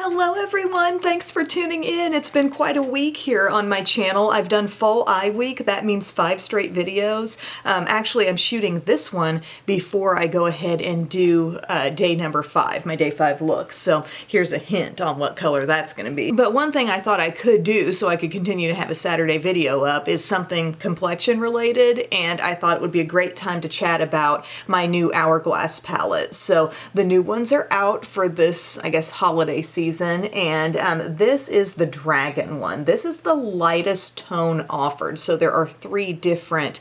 Hello everyone, thanks for tuning in. It's been quite a week here on my channel. I've done Fall Eye Week, that means 5 straight videos. Actually, I'm shooting this one before I go ahead and do day number 5, my day 5 look. So here's a hint on what color that's gonna be. But one thing I thought I could do so I could continue to have a Saturday video up is something complexion related, and I thought it would be a great time to chat about my new Hourglass palette. So the new ones are out for this, I guess, holiday season. And this is the Dragon one. This is the lightest tone offered, so there are 3 different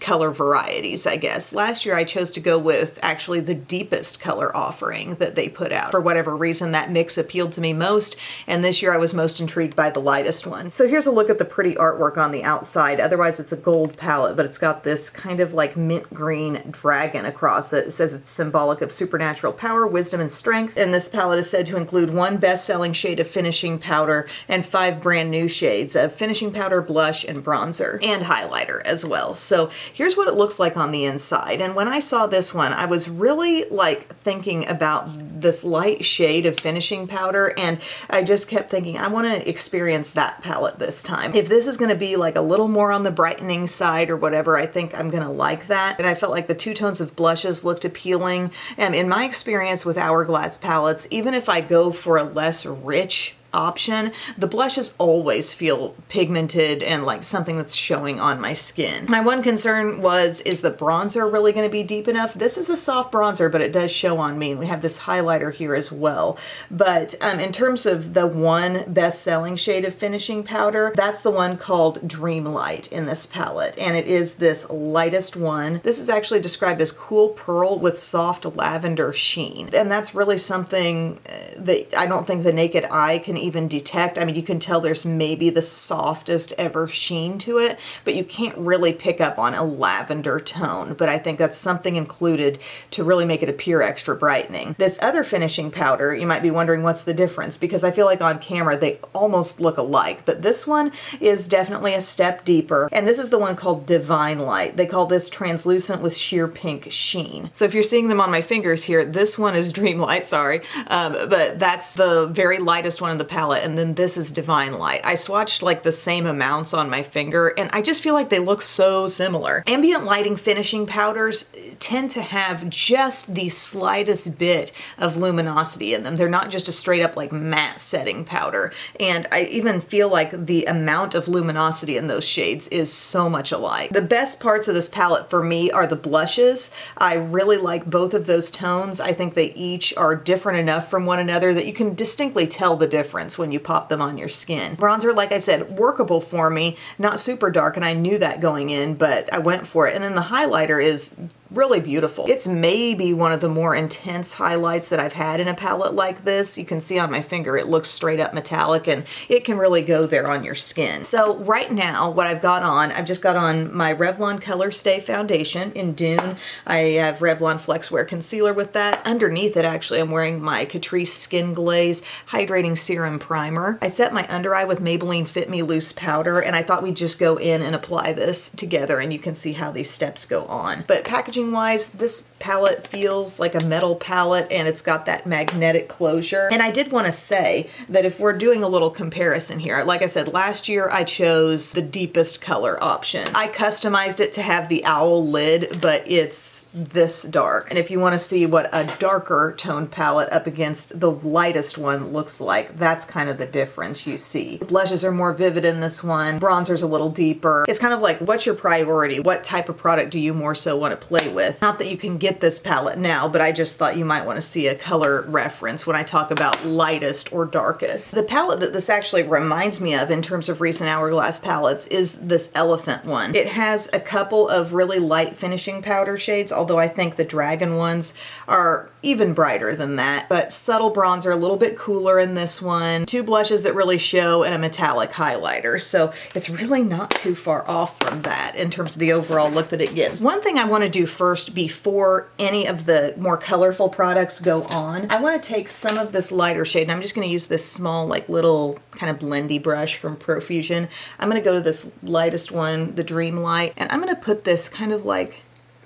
color varieties, I guess. Last year I chose to go with actually the deepest color offering that they put out. For whatever reason, that mix appealed to me most, and this year I was most intrigued by the lightest one. So here's a look at the pretty artwork on the outside. Otherwise it's a gold palette, but it's got this kind of like mint green dragon across it. It says it's symbolic of supernatural power, wisdom, and strength, and this palette is said to include 1 best-selling shade of finishing powder and 5 brand new shades of finishing powder, blush, and bronzer, and highlighter as well. So here's what it looks like on the inside. And when I saw this one, I was really like thinking about this light shade of finishing powder, and I just kept thinking, I want to experience that palette this time. If this is going to be like a little more on the brightening side or whatever, I think I'm going to like that. And I felt like the 2 tones of blushes looked appealing. And in my experience with Hourglass palettes, even if I go for a less rich option, the blushes always feel pigmented and like something that's showing on my skin. My one concern was, is the bronzer really going to be deep enough? This is a soft bronzer, but it does show on me, and we have this highlighter here as well. But in terms of the 1 best-selling shade of finishing powder, that's the one called Dreamlight in this palette, and it is this lightest one. This is actually described as cool pearl with soft lavender sheen, and that's really something that I don't think the naked eye can even detect. I mean, you can tell there's maybe the softest ever sheen to it, but you can't really pick up on a lavender tone. But I think that's something included to really make it appear extra brightening. This other finishing powder, you might be wondering what's the difference, because I feel like on camera they almost look alike, but this one is definitely a step deeper, and this is the one called Divine Light. They call this translucent with sheer pink sheen. So if you're seeing them on my fingers here, this one is Dreamlight, sorry, but that's the very lightest one in the palette, and then this is Divine Light. I swatched like the same amounts on my finger, and I just feel like they look so similar. Ambient lighting finishing powders tend to have just the slightest bit of luminosity in them. They're not just a straight up like matte setting powder, and I even feel like the amount of luminosity in those shades is so much alike. The best parts of this palette for me are the blushes. I really like both of those tones. I think they each are different enough from one another that you can distinctly tell the difference when you pop them on your skin. Bronzer, like I said, workable for me, not super dark, and I knew that going in, but I went for it. And then the highlighter is really beautiful. It's maybe one of the more intense highlights that I've had in a palette like this. You can see on my finger it looks straight up metallic, and it can really go there on your skin. So right now what I've got on, I've just got on my Revlon Color Stay foundation in Dune. I have Revlon Flex Wear Concealer with that. Underneath it, actually, I'm wearing my Catrice Skin Glaze Hydrating Serum Primer. I set my under eye with Maybelline Fit Me Loose Powder, and I thought we'd just go in and apply this together, and you can see how these steps go on. But packaging wise, this palette feels like a metal palette, and it's got that magnetic closure. And I did want to say that if we're doing a little comparison here, like I said, last year I chose the deepest color option. I customized it to have the owl lid, but it's this dark. And if you want to see what a darker tone palette up against the lightest one looks like, that's kind of the difference you see. Blushes are more vivid in this one. Bronzer's a little deeper. It's kind of like, what's your priority? What type of product do you more so want to play with? Not that you can get this palette now, but I just thought you might want to see a color reference when I talk about lightest or darkest. The palette that this actually reminds me of in terms of recent Hourglass palettes is this Elephant one. It has a couple of really light finishing powder shades, although I think the Dragon ones are even brighter than that, but subtle bronzer, a little bit cooler in this one, 2 blushes that really show, and a metallic highlighter. So it's really not too far off from that in terms of the overall look that it gives. One thing I want to do first before any of the more colorful products go on, I want to take some of this lighter shade, and I'm just going to use this small like little kind of blendy brush from Profusion. I'm going to go to this lightest one, the Dreamlight, and I'm going to put this kind of like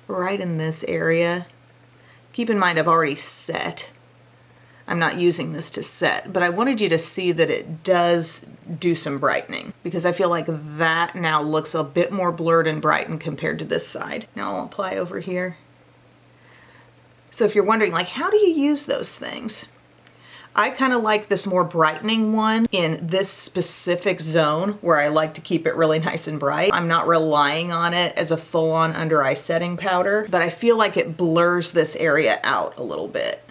right in this area. Keep in mind I've already set I'm not using this to set, but I wanted you to see that it does do some brightening, because I feel like that now looks a bit more blurred and brightened compared to this side. Now I'll apply over here. So if you're wondering, like, how do you use those things? I kind of like this more brightening one in this specific zone where I like to keep it really nice and bright. I'm not relying on it as a full-on under eye setting powder, but I feel like it blurs this area out a little bit.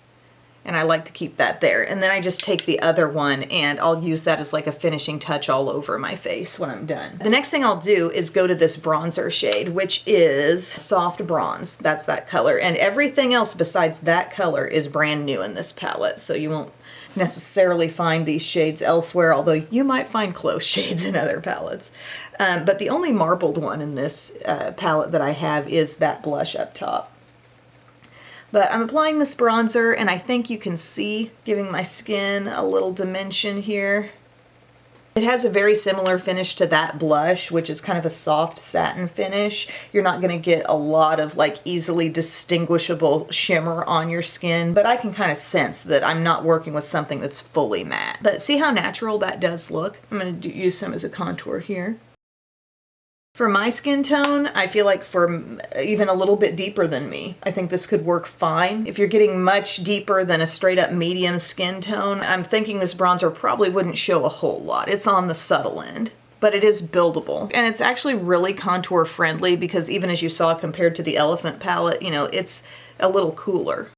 And I like to keep that there. And then I just take the other one and I'll use that as like a finishing touch all over my face when I'm done. The next thing I'll do is go to this bronzer shade, which is Soft Bronze. That's that color. And everything else besides that color is brand new in this palette. So you won't necessarily find these shades elsewhere, although you might find close shades in other palettes. But the only marbled one in this palette that I have is that blush up top. But I'm applying this bronzer, and I think you can see, giving my skin a little dimension here. It has a very similar finish to that blush, which is kind of a soft satin finish. You're not going to get a lot of like easily distinguishable shimmer on your skin, but I can kind of sense that I'm not working with something that's fully matte. But see how natural that does look? I'm going to use some as a contour here. For my skin tone, I feel like for even a little bit deeper than me, I think this could work fine. If you're getting much deeper than a straight up medium skin tone, I'm thinking this bronzer probably wouldn't show a whole lot. It's on the subtle end, but it is buildable. And it's actually really contour friendly because even as you saw compared to the Elephant palette, you know, it's a little cooler.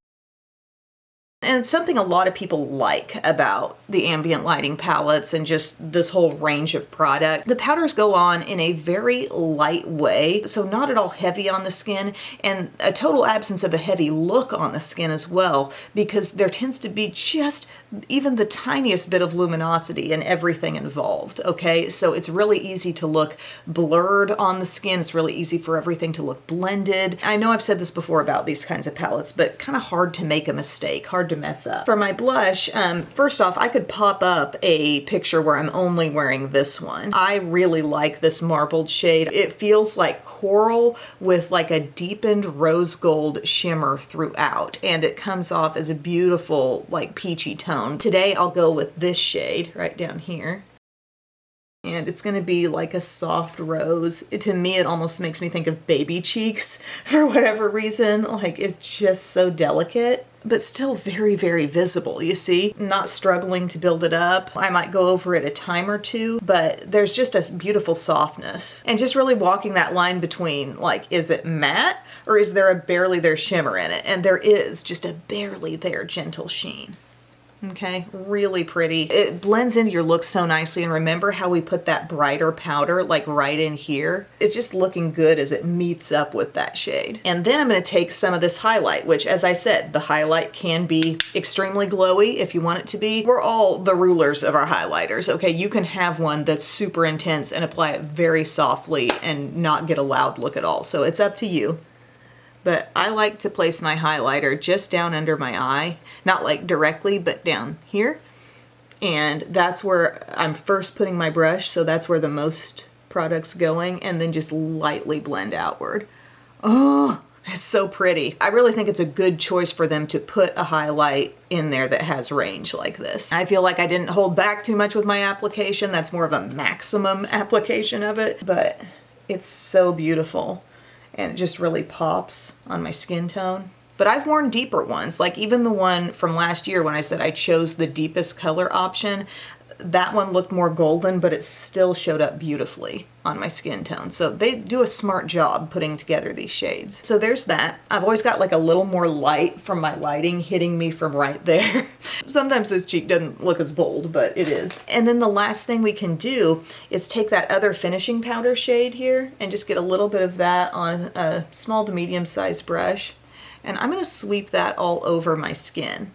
And it's something a lot of people like about the ambient lighting palettes and just this whole range of product. The powders go on in a very light way, so not at all heavy on the skin, and a total absence of a heavy look on the skin as well, because there tends to be just even the tiniest bit of luminosity in everything involved, okay? So it's really easy to look blurred on the skin. It's really easy for everything to look blended. I know I've said this before about these kinds of palettes, but kind of hard to make a mistake, hard to mess up. For my blush, first off, I could pop up a picture where I'm only wearing this one. I really like this marbled shade. It feels like coral with like a deepened rose gold shimmer throughout, and it comes off as a beautiful like peachy tone. Today I'll go with this shade right down here. And it's going to be like a soft rose. To me, it almost makes me think of baby cheeks for whatever reason. Like, it's just so delicate, but still very, very visible, you see? Not struggling to build it up. I might go over it a time or two, but there's just a beautiful softness. And just really walking that line between, like, is it matte or is there a barely there shimmer in it? And there is just a barely there gentle sheen. Okay, really pretty. It blends into your look so nicely, and remember how we put that brighter powder like right in here? It's just looking good as it meets up with that shade. And then I'm going to take some of this highlight, which, as I said, the highlight can be extremely glowy if you want it to be. We're all the rulers of our highlighters, okay? You can have one that's super intense and apply it very softly and not get a loud look at all, so it's up to you. But I like to place my highlighter just down under my eye, not like directly, but down here. And that's where I'm first putting my brush, so that's where the most product's going, and then just lightly blend outward. Oh, it's so pretty. I really think it's a good choice for them to put a highlight in there that has range like this. I feel like I didn't hold back too much with my application. That's more of a maximum application of it, but it's so beautiful. And it just really pops on my skin tone. But I've worn deeper ones, like even the one from last year when I said I chose the deepest color option. That one looked more golden, but it still showed up beautifully on my skin tone. So they do a smart job putting together these shades. So there's that. I've always got like a little more light from my lighting hitting me from right there. Sometimes this cheek doesn't look as bold, but it is. And then the last thing we can do is take that other finishing powder shade here and just get a little bit of that on a small to medium sized brush. And I'm gonna sweep that all over my skin.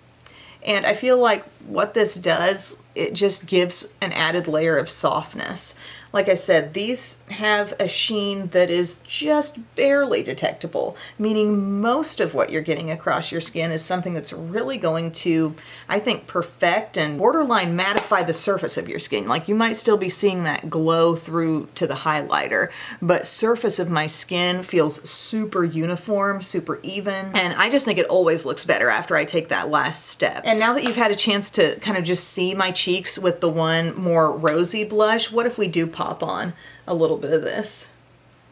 And I feel like what this does, it just gives an added layer of softness. Like I said, these have a sheen that is just barely detectable, meaning most of what you're getting across your skin is something that's really going to, I think, perfect and borderline mattify the surface of your skin. Like, you might still be seeing that glow through to the highlighter, but surface of my skin feels super uniform, super even, and I just think it always looks better after I take that last step. And now that you've had a chance to kind of just see my cheeks with the one more rosy blush, what if we do pop on a little bit of this?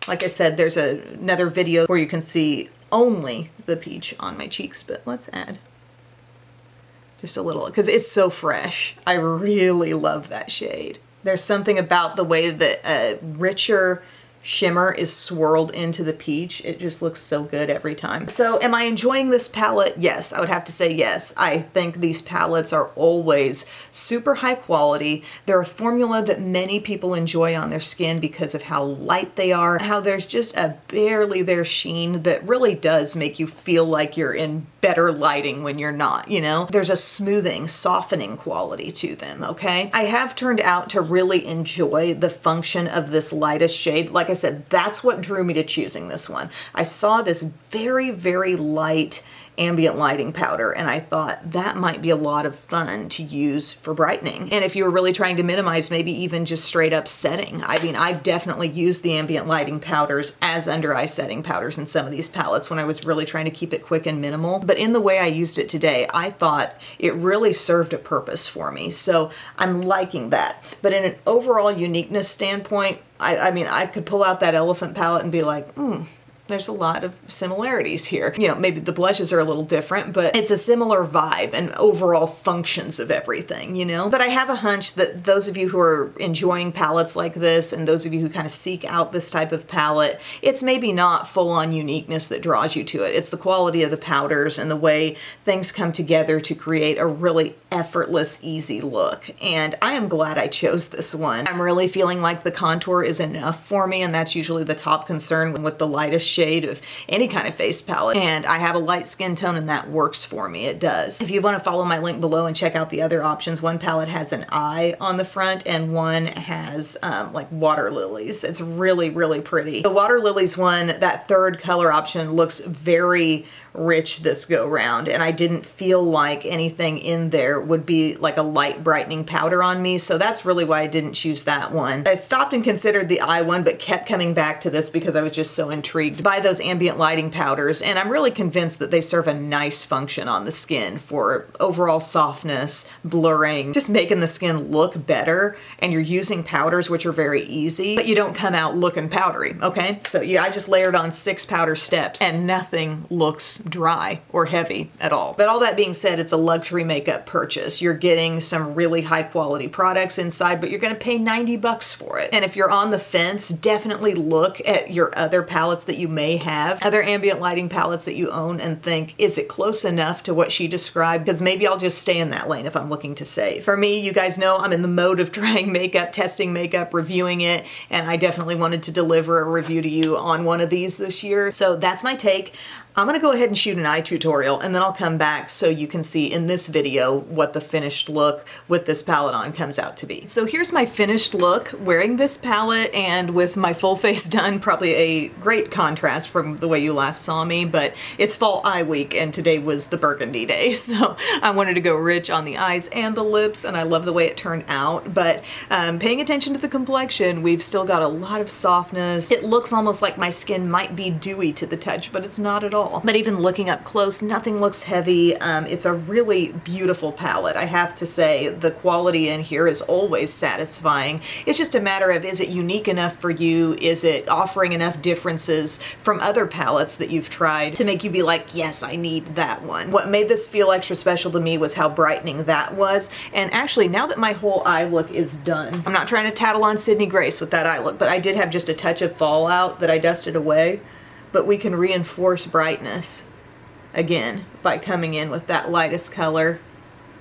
Like I said, there's another video where you can see only the peach on my cheeks, but let's add just a little, because it's so fresh. I really love that shade. There's something about the way that a richer shimmer is swirled into the peach. It just looks so good every time. So am I enjoying this palette? Yes, I would have to say yes. I think these palettes are always super high quality. They're a formula that many people enjoy on their skin because of how light they are, how there's just a barely there sheen that really does make you feel like you're in better lighting when you're not, you know? There's a smoothing, softening quality to them, okay? I have turned out to really enjoy the function of this lightest shade. Like I said, that's what drew me to choosing this one. I saw this very, very light ambient lighting powder, and I thought that might be a lot of fun to use for brightening. And if you were really trying to minimize, maybe even just straight up setting. I mean, I've definitely used the ambient lighting powders as under eye setting powders in some of these palettes when I was really trying to keep it quick and minimal. But in the way I used it today, I thought it really served a purpose for me. So I'm liking that. But in an overall uniqueness standpoint, I mean, I could pull out that elephant palette and be like, there's a lot of similarities here. You know, maybe the blushes are a little different, but it's a similar vibe and overall functions of everything, you know? But I have a hunch that those of you who are enjoying palettes like this, and those of you who kind of seek out this type of palette, it's maybe not full-on uniqueness that draws you to it. It's the quality of the powders and the way things come together to create a really effortless, easy look. And I am glad I chose this one. I'm really feeling like the contour is enough for me, and that's usually the top concern with the lightest shade of any kind of face palette. And I have a light skin tone, and that works for me. It does. If you want to follow my link below and check out the other options, one palette has an eye on the front and one has like water lilies. It's really, really pretty. The water lilies one, that third color option, looks very rich this go round, and I didn't feel like anything in there would be like a light brightening powder on me, so that's really why I didn't choose that one. I stopped and considered the eye one, but kept coming back to this because I was just so intrigued by those ambient lighting powders, and I'm really convinced that they serve a nice function on the skin for overall softness, blurring, just making the skin look better. And you're using powders which are very easy, but you don't come out looking powdery, okay? So yeah, I just layered on 6 powder steps and nothing looks dry or heavy at all. But all that being said, it's a luxury makeup purchase. You're getting some really high quality products inside, but you're gonna pay 90 bucks for it. And if you're on the fence, definitely look at your other palettes that you may have, other ambient lighting palettes that you own, and think, is it close enough to what she described? Because maybe I'll just stay in that lane if I'm looking to save. For me, you guys know I'm in the mode of trying makeup, testing makeup, reviewing it, and I definitely wanted to deliver a review to you on one of these this year. So that's my take. I'm gonna go ahead and shoot an eye tutorial, and then I'll come back so you can see in this video what the finished look with this palette on comes out to be. So here's my finished look wearing this palette and with my full face done. Probably a great contrast from the way you last saw me, but it's fall eye week and today was the burgundy day. So I wanted to go rich on the eyes and the lips, and I love the way it turned out. But paying attention to the complexion, we've still got a lot of softness. It looks almost like my skin might be dewy to the touch, but it's not at all. But even looking up close, nothing looks heavy. It's a really beautiful palette. I have to say the quality in here is always satisfying. It's just a matter of, is it unique enough for you? Is it offering enough differences from other palettes that you've tried to make you be like, yes, I need that one? What made this feel extra special to me was how brightening that was. And actually, now that my whole eye look is done, I'm not trying to tattle on Sydney Grace with that eye look, but I did have just a touch of fallout that I dusted away. But we can reinforce brightness again by coming in with that lightest color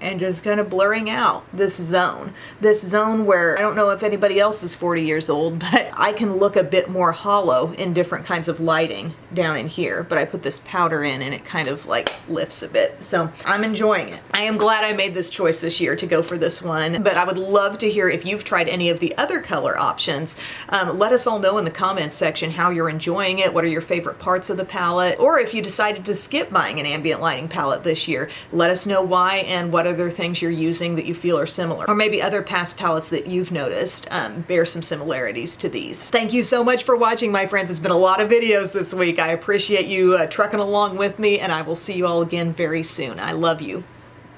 and just kind of blurring out this zone. This zone where, I don't know if anybody else is 40 years old, but I can look a bit more hollow in different kinds of lighting down in here. But I put this powder in and it kind of like lifts a bit. So I'm enjoying it. I am glad I made this choice this year to go for this one, but I would love to hear if you've tried any of the other color options. Let us all know in the comments section how you're enjoying it, what are your favorite parts of the palette, or if you decided to skip buying an ambient lighting palette this year, let us know why and what other things you're using that you feel are similar. Or maybe other past palettes that you've noticed bear some similarities to these. Thank you so much for watching, my friends. It's been a lot of videos this week. I appreciate you trucking along with me, and I will see you all again very soon. I love you.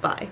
Bye.